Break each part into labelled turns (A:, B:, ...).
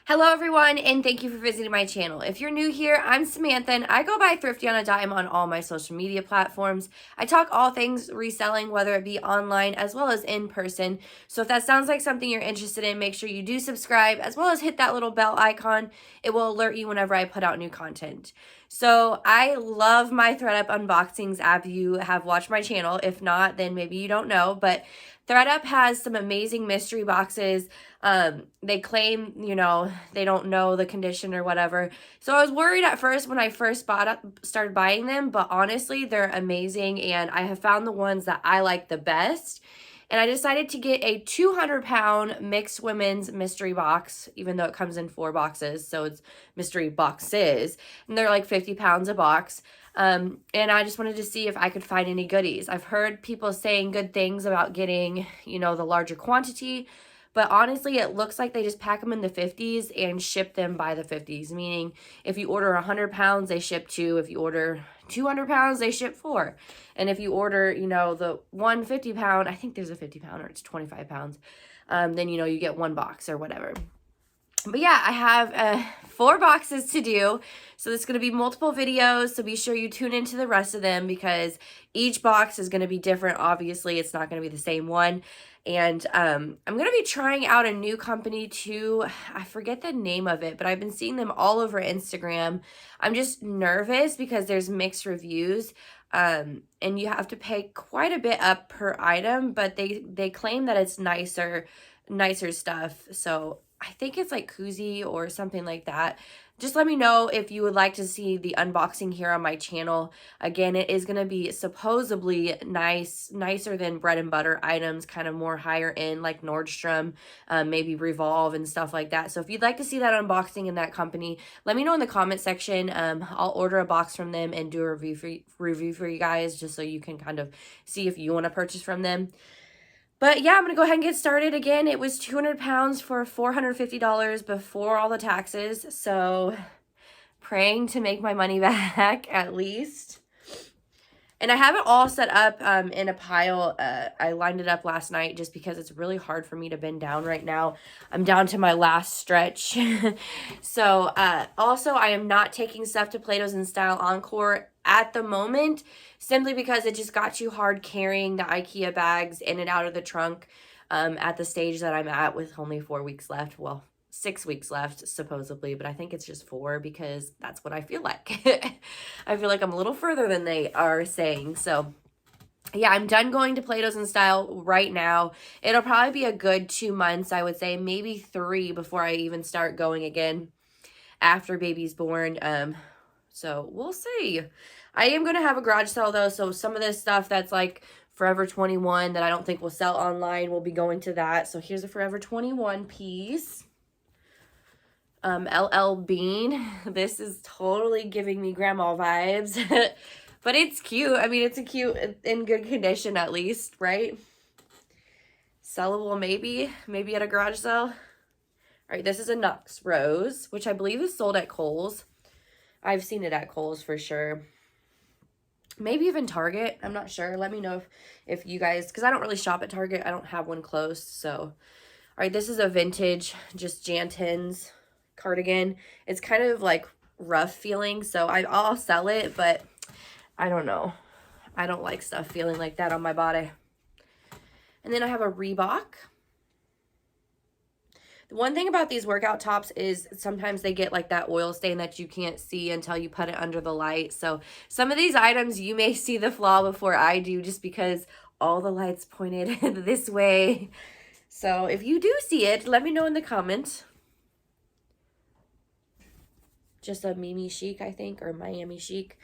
A: Hello everyone, and thank you for visiting my channel. If you're new here, I'm Samantha and I go by Thrifty on a Dime on all my social media platforms. I talk all things reselling, whether it be online as well as in person. So if that sounds like something you're interested in, make sure you do subscribe as well as hit that little bell icon. It will alert you whenever I put out new content. So I love my Thredup unboxings app. You have watched my channel. If not, then maybe you don't know, but Thredup has some amazing mystery boxes. They claim, they don't know the condition or whatever. So I was worried at first when I first started buying them, but honestly, they're amazing and I have found the ones that I like the best. And I decided to get a 200-pound mixed women's mystery box, even though it comes in 4 boxes, so it's mystery boxes, and they're like 50 pounds a box. And I just wanted to see if I could find any goodies. I've heard people saying good things about getting, the larger quantity, but honestly, it looks like they just pack them in the 50s and ship them by the 50s, meaning if you order 100 pounds, they ship 2. If you order 200 pounds, they ship 4. And if you order, the 150 pound, I think there's a 50 pound or it's 25 pounds, then, you get 1 box or whatever. But yeah, I have 4 boxes to do, so this is going to be multiple videos, so be sure you tune into the rest of them because each box is going to be different. Obviously, it's not going to be the same one. And I'm going to be trying out a new company too. I forget the name of it, but I've been seeing them all over Instagram. I'm just nervous because there's mixed reviews, and you have to pay quite a bit up per item, but they claim that it's nicer stuff. So I think it's like koozie or something like that. Just let me know if you would like to see the unboxing here on my channel. Again, it is going to be supposedly nicer than bread and butter items, kind of more higher end like Nordstrom, maybe Revolve and stuff like that. So if you'd like to see that unboxing in that company, let me know in the comment section. I'll order a box from them and do a review for you guys just so you can kind of see if you want to purchase from them. But yeah, I'm going to go ahead and get started. Again, it was 200 pounds for $450 before all the taxes. So praying to make my money back at least. And I have it all set up in a pile. I lined it up last night just because it's really hard for me to bend down right now. I'm down to my last stretch. So also, I am not taking stuff to Plato's and Style Encore at the moment, simply because it just got too hard carrying the IKEA bags in and out of the trunk at the stage that I'm at with only 4 weeks left. Well, 6 weeks left supposedly, but I think it's just 4 because that's what I feel like. I feel like I'm a little further than they are saying. So yeah, I'm done going to Plato's and Style right now. It'll probably be a good 2 months, I would say, maybe 3 before I even start going again after baby's born. So we'll see. I am going to have a garage sale though, so some of this stuff that's like Forever 21 that I don't think will sell online will be going to that. So here's a Forever 21 piece. LL Bean. This is totally giving me grandma vibes. But it's cute. I mean, it's a cute, in good condition at least, right? Sellable maybe at a garage sale. All right, this is a Nux Rose, which I believe is sold at Kohl's. I've seen it at Kohl's for sure. Maybe even Target. I'm not sure. Let me know if you guys, because I don't really shop at Target. I don't have one close. So, all right, this is a vintage, just Jantins cardigan. It's kind of like rough feeling, so I'll sell it, but I don't know. I don't like stuff feeling like that on my body. And then I have a Reebok. The one thing about these workout tops is sometimes they get like that oil stain that you can't see until you put it under the light. So some of these items you may see the flaw before I do just because all the lights pointed this way. So if you do see it, let me know in the comments. Just a Mimi Chic, I think, or Miami Chic.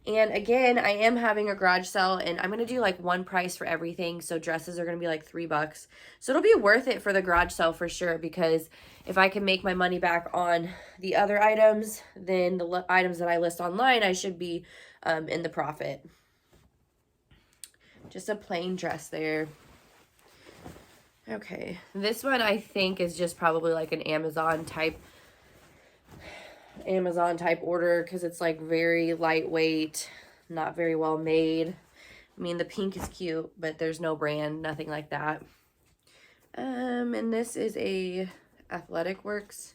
A: And again, I am having a garage sale, and I'm going to do like one price for everything. So dresses are going to be like $3. So it'll be worth it for the garage sale for sure, because if I can make my money back on the other items, then the items that I list online, I should be in the profit. Just a plain dress there. Okay, this one I think is just probably like an Amazon type order because it's like very lightweight, not very well made. I mean, the pink is cute, but there's no brand, nothing like that. And this is a Athletic Works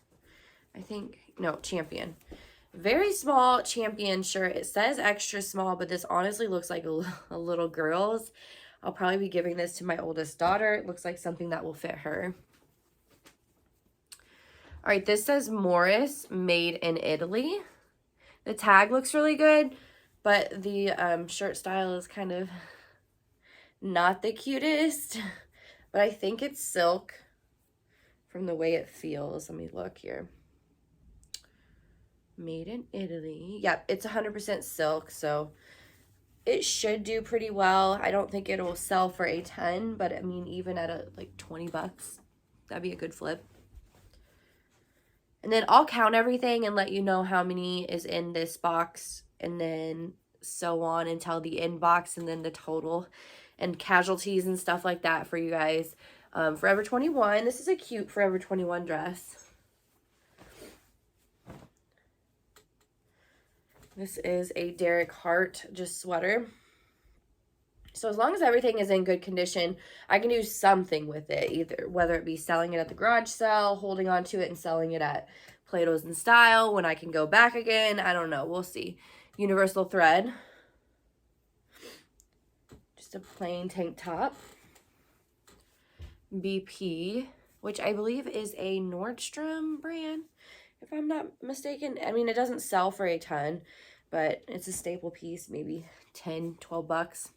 A: I think, no, Champion. Very small Champion shirt. It says extra small, but this honestly looks like a little girl's. I'll probably be giving this to my oldest daughter. It looks like something that will fit her. All right, this says Morris, made in Italy. The tag looks really good, but the shirt style is kind of not the cutest. But I think it's silk from the way it feels. Let me look here. Made in Italy. Yep, it's 100% silk, so it should do pretty well. I don't think it'll sell for a ton, but I mean, even at like 20 bucks, that'd be a good flip. And then I'll count everything and let you know how many is in this box, and then so on until the end box, and then the total and casualties and stuff like that for you guys. Forever 21. This is a cute Forever 21 dress. This is a Derek Hart just sweater. So as long as everything is in good condition, I can do something with it, either whether it be selling it at the garage sale, holding on to it and selling it at Plato's in Style when I can go back again. I don't know. We'll see. Universal thread. Just a plain tank top. BP, which I believe is a Nordstrom brand, if I'm not mistaken. I mean, it doesn't sell for a ton, but it's a staple piece, maybe 10, 12 bucks.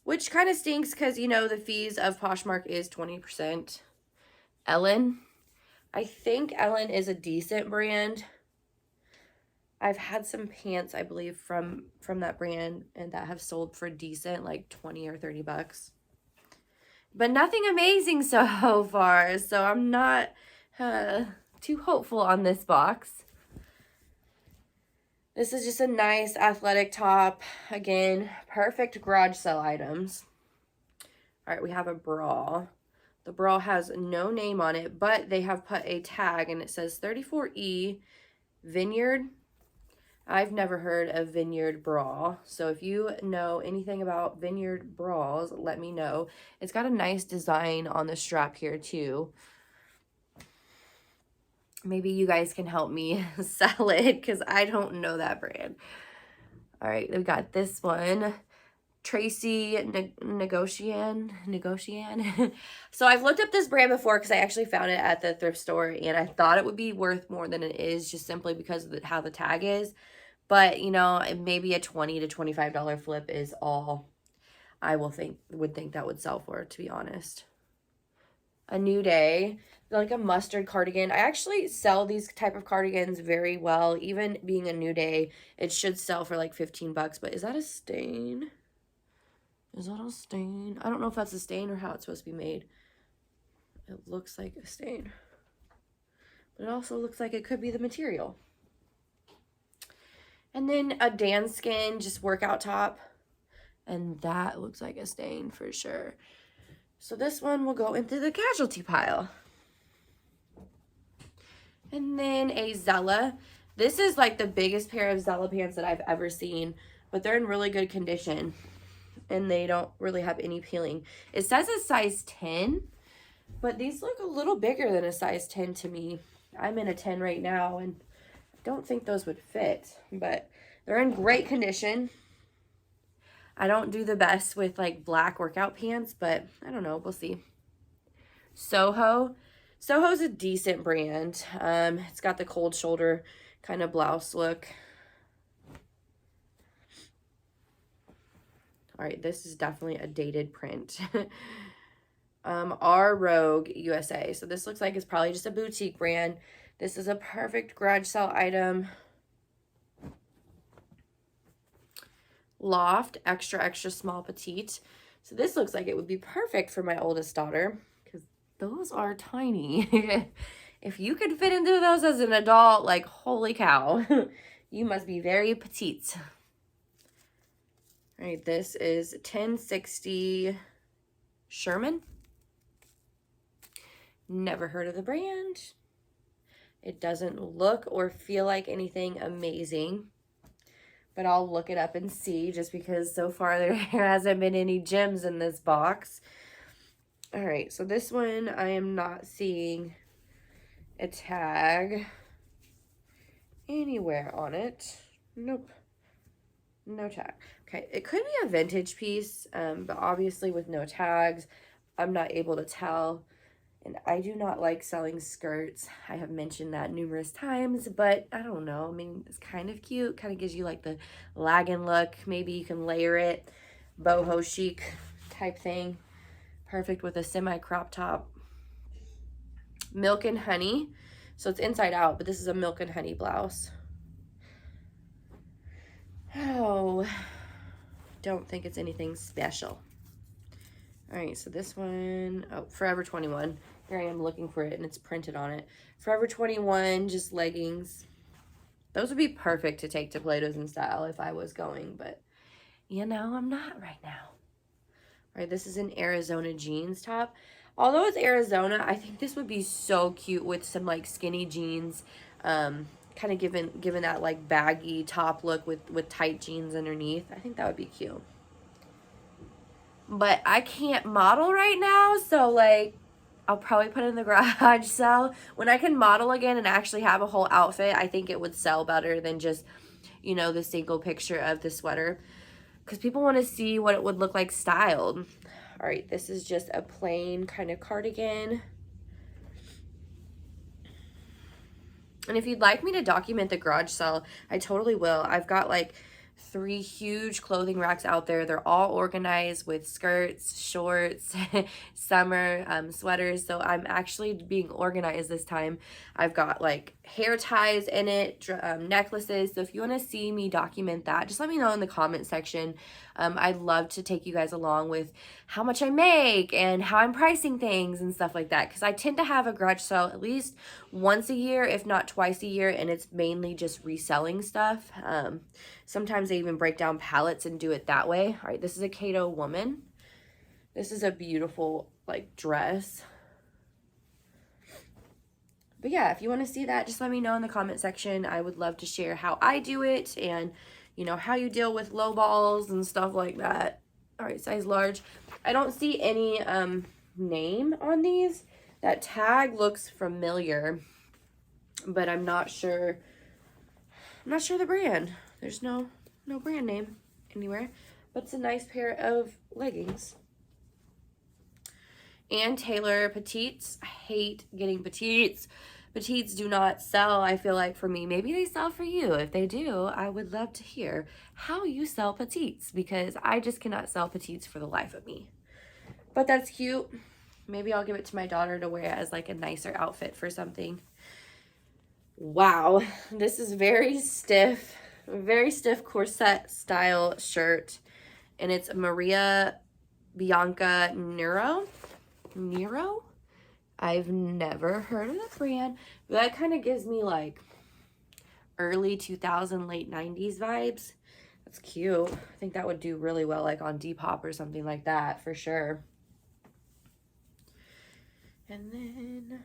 A: Which kind of stinks because, you know, the fees of Poshmark is 20%. Ellen. I think Ellen is a decent brand. I've had some pants, I believe, from that brand and that have sold for decent, like 20 or 30 bucks. But nothing amazing so far, so I'm not too hopeful on this box. This is just a nice athletic top. Again, perfect garage sale items. All right, we have a bra. The bra has no name on it, but they have put a tag and it says 34E Vineyard. I've never heard of Vineyard bra, so if you know anything about Vineyard bras, let me know. It's got a nice design on the strap here too. Maybe you guys can help me sell it because I don't know that brand. All right, we got this one. Tracy Negocian. So I've looked up this brand before because I actually found it at the thrift store and I thought it would be worth more than it is just simply because of how the tag is. But, you know, maybe a $20 to $25 flip is all I would think that would sell for, to be honest. A New Day, like a mustard cardigan. I actually sell these type of cardigans very well. Even being a New Day, it should sell for like 15 bucks. But is that a stain? Is that a stain? I don't know if that's a stain or how it's supposed to be made. It looks like a stain. But it also looks like it could be the material. And then a Danskin just workout top. And that looks like a stain for sure. So this one will go into the casualty pile. And then a Zella. This is like the biggest pair of Zella pants that I've ever seen. But they're in really good condition. And they don't really have any peeling. It says a size 10. But these look a little bigger than a size 10 to me. I'm in a 10 right now. And don't think those would fit, but they're in great condition. I don't do the best with like black workout pants, but I don't know, we'll see. Soho's a decent brand. It's got the cold shoulder kind of blouse look. All right, this is definitely a dated print. Our Rogue USA. So this looks like it's probably just a boutique brand. This is a perfect garage sale item. Loft, extra, extra small petite. So this looks like it would be perfect for my oldest daughter because those are tiny. If you could fit into those as an adult, like, holy cow, you must be very petite. All right, this is 1060 Sherman. Never heard of the brand. It doesn't look or feel like anything amazing, but I'll look it up and see just because so far there hasn't been any gems in this box. All right, so this one I am not seeing a tag anywhere on it. Nope. No tag. Okay, it could be a vintage piece, but obviously with no tags, I'm not able to tell. And I do not like selling skirts. I have mentioned that numerous times, but I don't know. I mean, it's kind of cute. Kind of gives you like the lagging look. Maybe you can layer it. Boho chic type thing. Perfect with a semi-crop top. Milk and honey. So it's inside out, but this is a milk and honey blouse. Oh, don't think it's anything special. All right, so this one, oh, Forever 21. Here I am looking for it, and it's printed on it. Forever 21, just leggings. Those would be perfect to take to Plato's in Style if I was going, but, you know, I'm not right now. All right, this is an Arizona jeans top. Although it's Arizona, I think this would be so cute with some, like, skinny jeans. Kind of given that, like, baggy top look with tight jeans underneath. I think that would be cute. But I can't model right now, so like I'll probably put it in the garage sale. When I can model again and actually have a whole outfit, I think it would sell better than just, you know, the single picture of the sweater, because people want to see what it would look like styled. All right, this is just a plain kind of cardigan. And if you'd like me to document the garage sale, I totally will. I've got like 3 huge clothing racks out there. They're all organized with skirts, shorts, summer sweaters. So I'm actually being organized this time. I've got like hair ties in it, necklaces. So if you want to see me document that, just let me know in the comment section. I'd love to take you guys along with how much I make and how I'm pricing things and stuff like that. Because I tend to have a garage sale at least once a year, if not twice a year. And it's mainly just reselling stuff. Sometimes they even break down pallets and do it that way. All right, this is a Cato woman. This is a beautiful like dress. But yeah, if you want to see that, just let me know in the comment section. I would love to share how I do it and, you know, how you deal with low balls and stuff like that. All right, size large. I don't see any name on these. That tag looks familiar, but I'm not sure. I'm not sure the brand. There's no brand name anywhere, but it's a nice pair of leggings. And Taylor petites. I hate getting petites. Petites do not sell, I feel like, for me. Maybe they sell for you. If they do, I would love to hear how you sell petites, because I just cannot sell petites for the life of me. But that's cute. Maybe I'll give it to my daughter to wear as like a nicer outfit for something. Wow, this is very stiff corset style shirt, and it's Maria Bianca Nero. I've never heard of the brand, but that kind of gives me like early 2000, late 90s vibes. That's cute. I think that would do really well like on Depop or something like that for sure. And then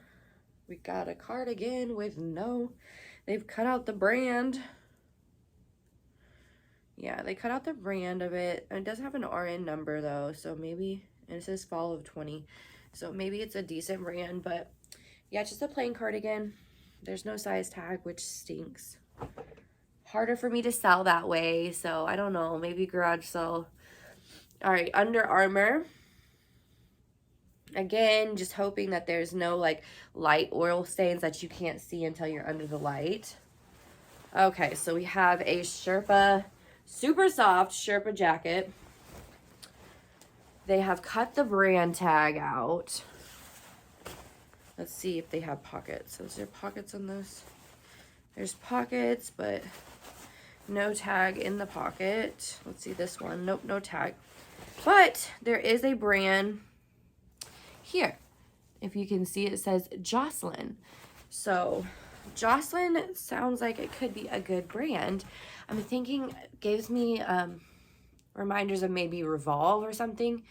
A: we got a cardigan with they've cut out the brand. Yeah, they cut out the brand of it. It does have an RN number though, so maybe, and it says fall of 20. So maybe it's a decent brand, but yeah, just a plain cardigan. There's no size tag, which stinks. Harder for me to sell that way, so I don't know, maybe garage sale. All right, Under Armour. Again, just hoping that there's no like light oil stains that you can't see until you're under the light. Okay, so we have a Sherpa, super soft Sherpa jacket. They have cut the brand tag out. Let's see if they have pockets. So is there pockets on this? There's pockets, but no tag in the pocket. Let's see this one. Nope, no tag. But there is a brand here. If you can see, it says Jocelyn. So Jocelyn sounds like it could be a good brand. I'm thinking gives me reminders of maybe Revolve or something.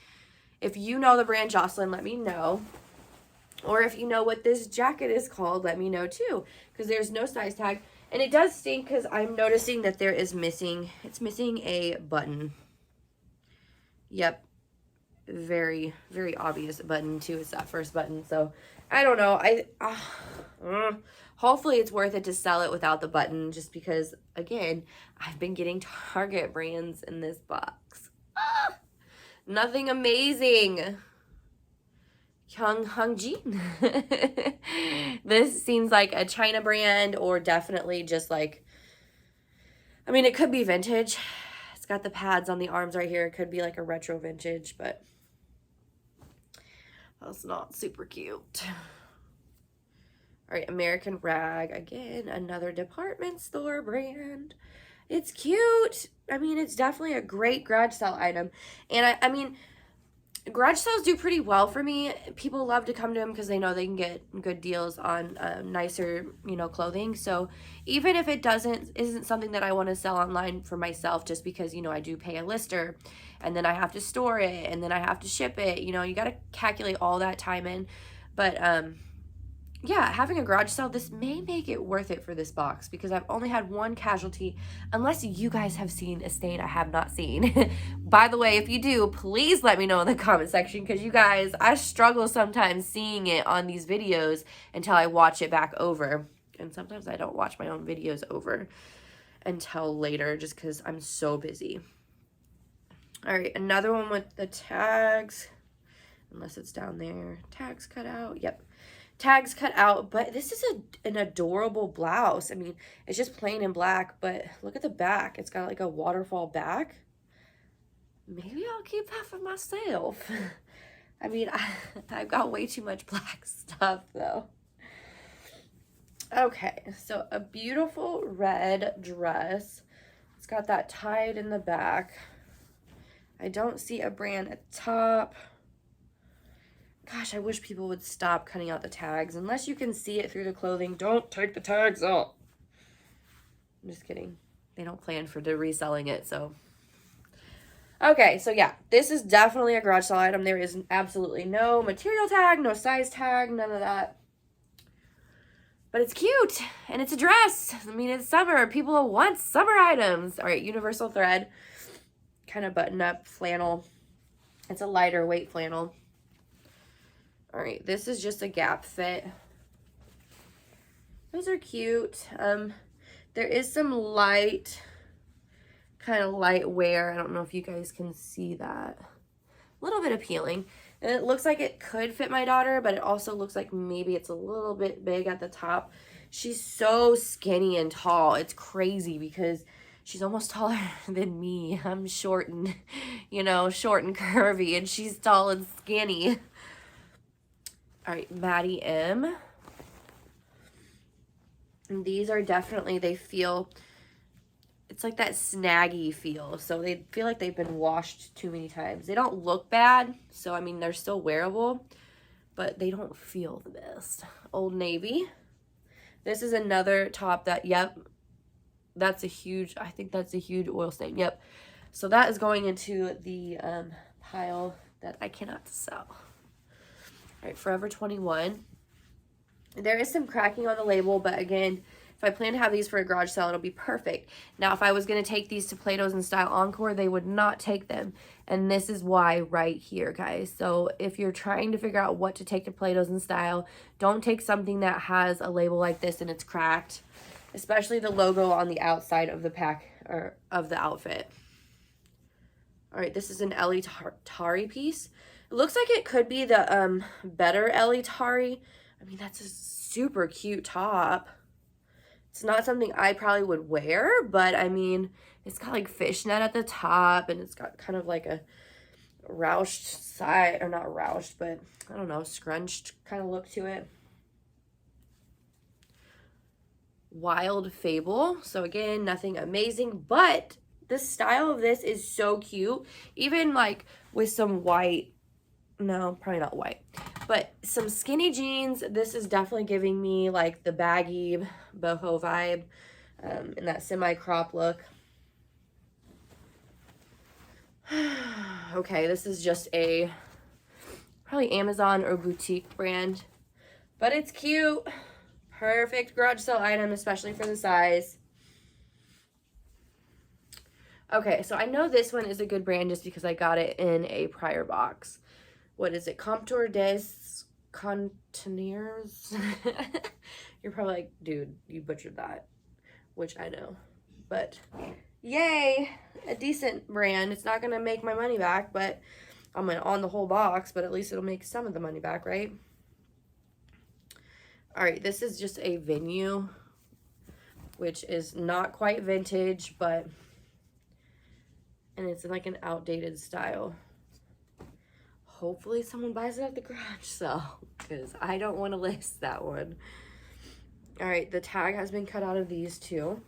A: If you know the brand Jocelyn, let me know. Or if you know what this jacket is called, let me know too, because there's no size tag. And it does stink because I'm noticing that there is it's missing a button. Yep, very, very obvious button too. It's that first button. So I don't know. Hopefully it's worth it to sell it without the button, just because, again, I've been getting Target brands in this box. Nothing amazing. Hung Jean. This seems like a China brand, or definitely just like, I mean, it could be vintage. It's got the pads on the arms right here. It could be like a retro vintage, but that's not super cute. All right, American Rag. Again, another department store brand. It's cute. I mean, it's definitely a great garage sale item. And I mean, garage sales do pretty well for me. People love to come to them because they know they can get good deals on nicer, you know, clothing. So even if it isn't something that I want to sell online for myself, just because, you know, I do pay a lister and then I have to store it and then I have to ship it, you know, you got to calculate all that time in. But yeah, having a garage sale, this may make it worth it for this box, because I've only had one casualty, unless you guys have seen a stain I have not seen. By the way, if you do, please let me know in the comment section, because you guys, I struggle sometimes seeing it on these videos until I watch it back over. And sometimes I don't watch my own videos over until later, just because I'm so busy. All right, another one with the tags, unless it's down there. Tags cut out, yep. Tags cut out, but this is an adorable blouse. I mean, it's just plain in black, but look at the back. It's got like a waterfall back. Maybe I'll keep that for myself. I mean, I've got way too much black stuff though. Okay, so a beautiful red dress. It's got that tied in the back. I don't see a brand at the top. Gosh, I wish people would stop cutting out the tags. Unless you can see it through the clothing, don't take the tags out. I'm just kidding. They don't plan for reselling it, so. Okay, so yeah, this is definitely a garage sale item. There is absolutely no material tag, no size tag, none of that. But it's cute, and it's a dress. I mean, it's summer. People want summer items. All right, universal thread, kind of button-up flannel. It's a lighter weight flannel. All right, this is just a Gap fit. Those are cute. There is some kind of light wear. I don't know if you guys can see that. A little bit appealing. And it looks like it could fit my daughter, but it also looks like maybe it's a little bit big at the top. She's so skinny and tall. It's crazy because she's almost taller than me. I'm short and, you know, short and curvy, and she's tall and skinny. All right, Maddie M. And these are definitely, they feel, it's like that snaggy feel. So they feel like they've been washed too many times. They don't look bad. So, I mean, they're still wearable, but they don't feel the best. Old Navy. This is another top that, yep, that's a huge, I think that's a huge oil stain. Yep. So that is going into the pile that I cannot sell. All right, Forever 21. There is some cracking on the label, but again, if I plan to have these for a garage sale, it'll be perfect. Now, if I was going to take these to Plato's and Style Encore, they would not take them. And this is why right here, guys. So if you're trying to figure out what to take to Plato's and Style, don't take something that has a label like this and it's cracked, especially the logo on the outside of the pack or of the outfit. All right, this is an Ellie Tari piece. It looks like it could be the better Ellie Tari. I mean, that's a super cute top. It's not something I probably would wear, but I mean, it's got like fishnet at the top, and it's got kind of like a roushed side, or not roushed, but I don't know, scrunched kind of look to it. Wild Fable. So again, nothing amazing, but the style of this is so cute. Even like with some white, no, probably not white, but some skinny jeans. This is definitely giving me like the baggy boho vibe, and that semi-crop look. Okay, this is just a probably Amazon or boutique brand, but it's cute. Perfect garage sale item, especially for the size. Okay, so I know this one is a good brand just because I got it in a prior box. What is it? Comptoir des Conteneurs. You're probably like, dude, you butchered that, which I know. But yay, a decent brand. It's not going to make my money back, but I'm on the whole box, but at least it'll make some of the money back, right? All right, this is just a Venue, which is not quite vintage, but, and it's in like an outdated style. Hopefully someone buys it at the garage sale, because I don't want to list that one. All right, the tag has been cut out of these two.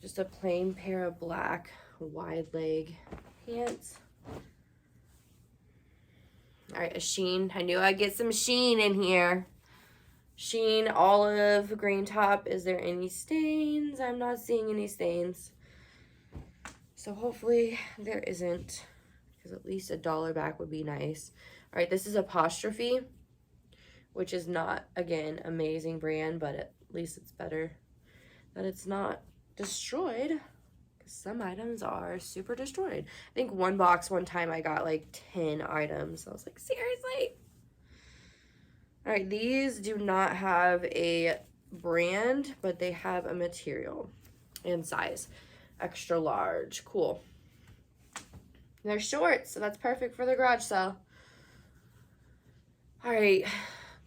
A: Just a plain pair of black wide leg pants. All right, a sheen. I knew I'd get some sheen in here. Sheen olive green top. Is there any stains? I'm not seeing any stains. So hopefully there isn't, because at least $1 back would be nice. All right, this is Apostrophe, which is not, again, amazing brand, but at least it's better that it's not destroyed, because some items are super destroyed. I think one box one time I got like 10 items. I was like, seriously? All right, these do not have a brand, but they have a material and size. Extra large. Cool. They're shorts, so that's perfect for the garage sale. All right,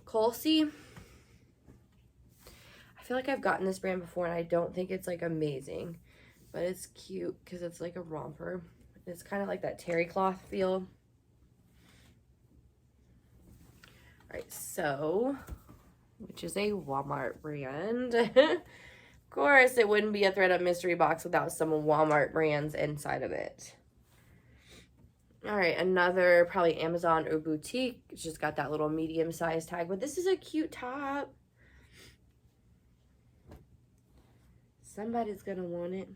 A: Colsey. I feel like I've gotten this brand before, and I don't think it's like amazing, but it's cute because it's like a romper. It's kind of like that terry cloth feel. All right, so, which is a Walmart brand. Of course, it wouldn't be a Thredup mystery box without some Walmart brands inside of it. All right, another probably Amazon or boutique. It's just got that little medium size tag, but this is a cute top. Somebody's gonna want it.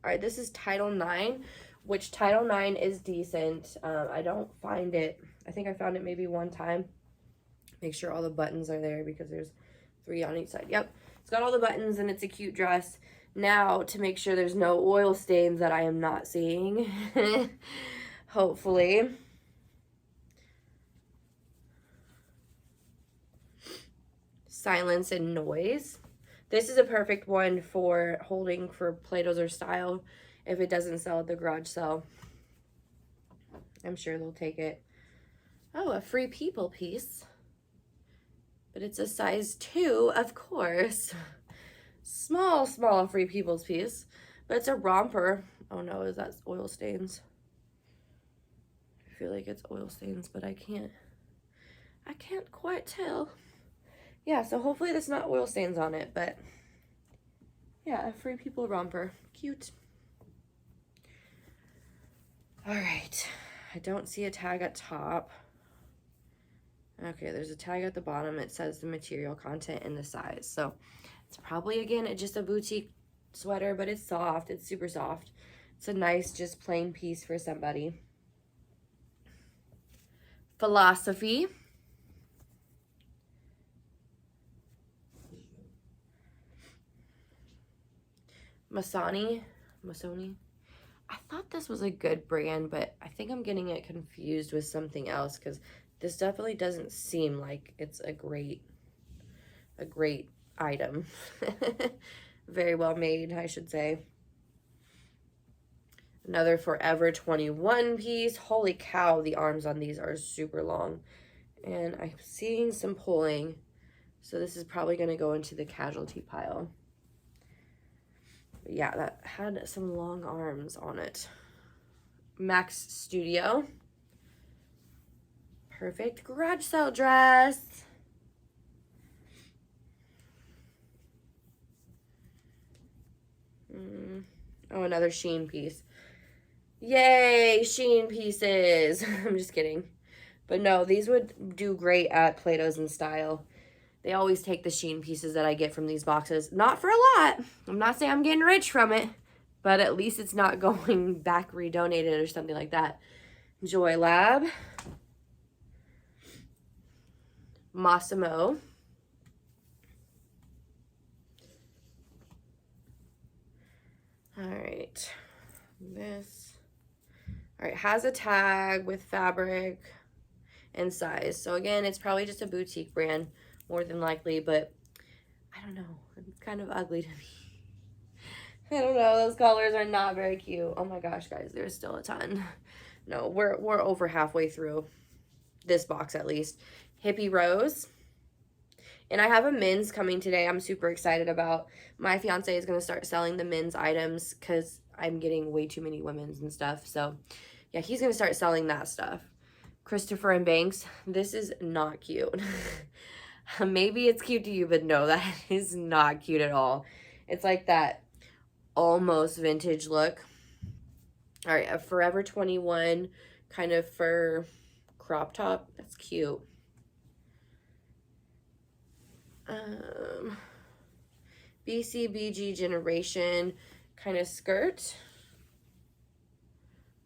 A: All right, this is Title 9, which Title 9 is decent. I don't find it. I think I found it maybe one time. Make sure all the buttons are there because there's 3 on each side. Yep, it's got all the buttons and it's a cute dress. Now, to make sure there's no oil stains that I am not seeing, hopefully. Silence and Noise. This is a perfect one for holding for Play-Dohs or Style if it doesn't sell at the garage sale. I'm sure they'll take it. Oh, a Free People piece. But it's a size 2, of course. Small Free People's piece. But it's a romper. Oh no, is that oil stains? I feel like it's oil stains, but I can't quite tell. Yeah, so hopefully there's not oil stains on it, but yeah, a Free People romper. Cute. All right, I don't see a tag at top. Okay, there's a tag at the bottom. It says the material, content, and the size. So it's probably, again, just a boutique sweater, but it's soft. It's super soft. It's a nice, just plain piece for somebody. Philosophy. Masoni. I thought this was a good brand, but I think I'm getting it confused with something else because this definitely doesn't seem like it's a great item. Very well made, I should say. Another Forever 21 piece. Holy cow, the arms on these are super long. And I'm seeing some pulling. So this is probably going to go into the casualty pile. But yeah, that had some long arms on it. Max Studio. Perfect garage sale dress. Oh, another Shein piece. Yay, Shein pieces. I'm just kidding. But no, these would do great at Play-Dohs and Style. They always take the Shein pieces that I get from these boxes. Not for a lot. I'm not saying I'm getting rich from it, but at least it's not going back redonated or something like that. Joy Lab. Massimo. All right. This. All right, has a tag with fabric and size. So again, it's probably just a boutique brand, more than likely, but don't know. It's kind of ugly to me. I don't know. Those colors are not very cute. Oh my gosh, guys, there's still a ton. No, we're over halfway through this box at least. Hippie Rose. And I have a men's coming today. I'm super excited about. My fiance is going to start selling the men's items because I'm getting way too many women's and stuff. So, yeah, he's going to start selling that stuff. Christopher and Banks. This is not cute. Maybe it's cute to you, but no, that is not cute at all. It's like that almost vintage look. All right, a Forever 21 kind of fur crop top. That's cute. BCBG Generation kind of skirt.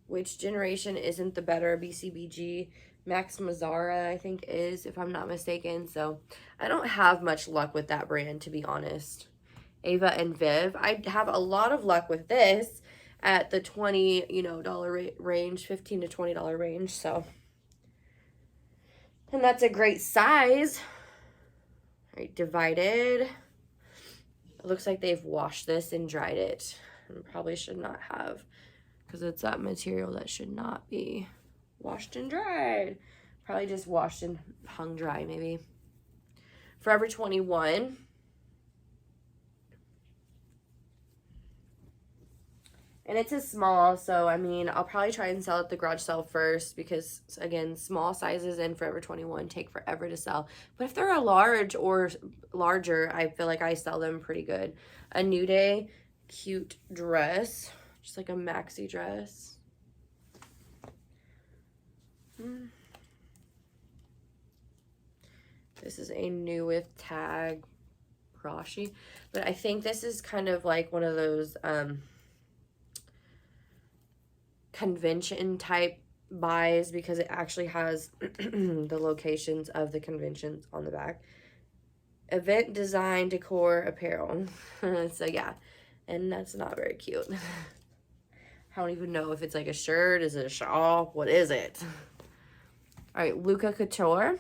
A: Which generation isn't the better? BCBG. Max Mazzara, I think, is, if I'm not mistaken. So I don't have much luck with that brand, to be honest. Ava and Viv. I have a lot of luck with this at the $20 range, $15 to $20 range. So, and that's a great size. All right, Divided. It looks like they've washed this and dried it, and probably should not have, because it's that material that should not be washed and dried. Probably just washed and hung dry, maybe. Forever 21. And it's a small, so I mean, I'll probably try and sell at the garage sale first because, again, small sizes in Forever 21 take forever to sell. But if they're a large or larger, I feel like I sell them pretty good. A New Day cute dress, just like a maxi dress. This is a new with tag Rashi, but I think this is kind of like one of those convention type buys because it actually has the locations of the conventions on the back. Event design decor apparel. So yeah, and that's not very cute. I don't even know if it's like a shirt, is it a shawl, what is it? All right, Luca Couture.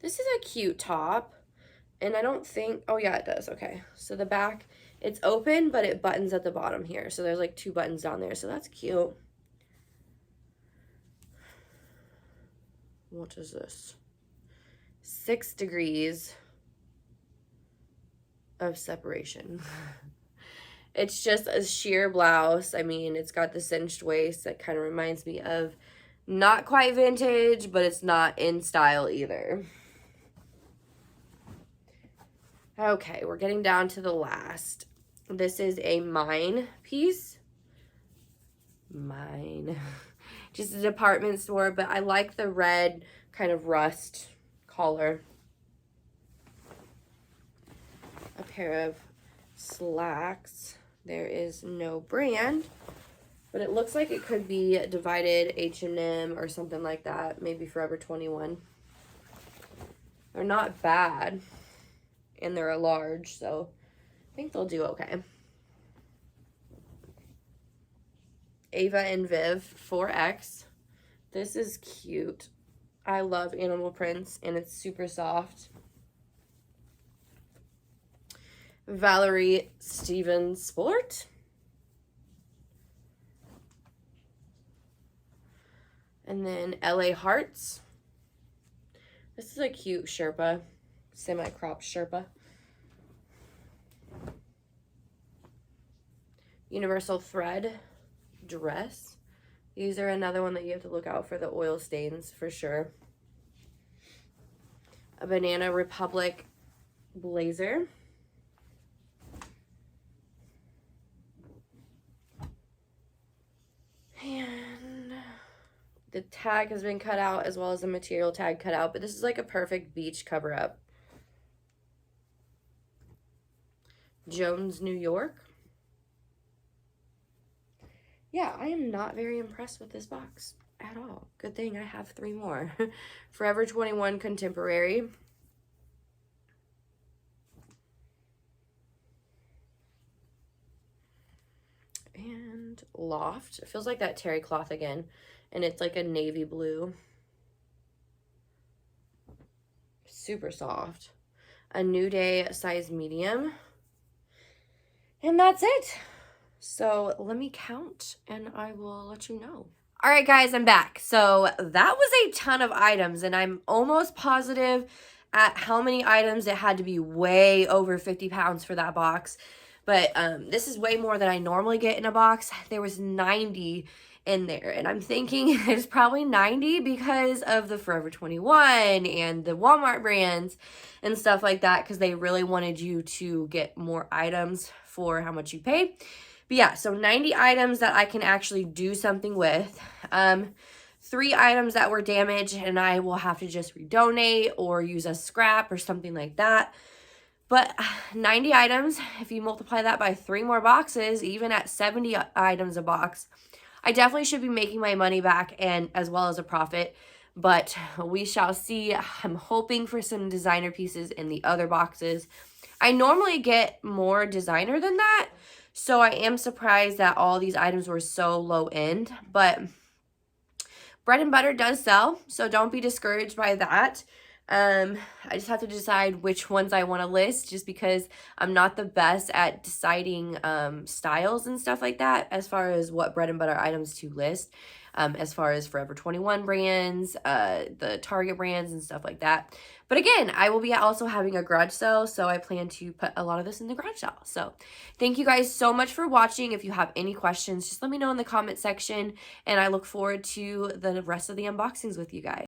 A: This is a cute top, and I don't think, oh yeah, it does, okay. So the back, it's open, but it buttons at the bottom here. So there's like 2 buttons down there, so that's cute. What is this? 6 degrees of separation. It's just a sheer blouse. I mean, it's got the cinched waist that kind of reminds me of not quite vintage, but it's not in style either. Okay, we're getting down to the last. This is a Mine piece. Mine. Just a department store, but I like the red kind of rust collar. A pair of slacks. There is no brand, but it looks like it could be Divided, H&M, or something like that. Maybe Forever 21. They're not bad, and they're a large, so I think they'll do okay. Ava and Viv 4X. This is cute. I love animal prints, and it's super soft. Valerie Stevens Sport. And then LA Hearts. This is a cute Sherpa, semi-cropped Sherpa. Universal Thread dress. These are another one that you have to look out for the oil stains for sure. A Banana Republic blazer. And the tag has been cut out as well as the material tag cut out, but this is like a perfect beach cover up. Jones, New York. Yeah, I am not very impressed with this box at all. Good thing I have 3 more. Forever 21 Contemporary. And Loft. It feels like that terry cloth again. And it's like a navy blue. Super soft. a New Day size medium. And that's it. So let me count and I will let you know. All right, guys, I'm back. So that was a ton of items, and I'm almost positive at how many items. It had to be way over 50 pounds for that box. But this is way more than I normally get in a box. There was 90 in there, and I'm thinking it's probably 90 because of the Forever 21 and the Walmart brands and stuff like that, because they really wanted you to get more items for how much you paid. But yeah, so 90 items that I can actually do something with. 3 items that were damaged and I will have to just redonate or use as scrap or something like that. But 90 items, if you multiply that by 3 more boxes, even at 70 items a box, I definitely should be making my money back, and as well as a profit. But we shall see. I'm hoping for some designer pieces in the other boxes. I normally get more designer than that, so I am surprised that all these items were so low end. But bread and butter does sell, so don't be discouraged by that. I just have to decide which ones I want to list, just because I'm not the best at deciding styles and stuff like that as far as what bread and butter items to list, as far as Forever 21 brands, the Target brands and stuff like that. But again, I will be also having a garage sale, so I plan to put a lot of this in the garage sale. So thank you guys so much for watching. If you have any questions, just let me know in the comment section, and I look forward to the rest of the unboxings with you guys.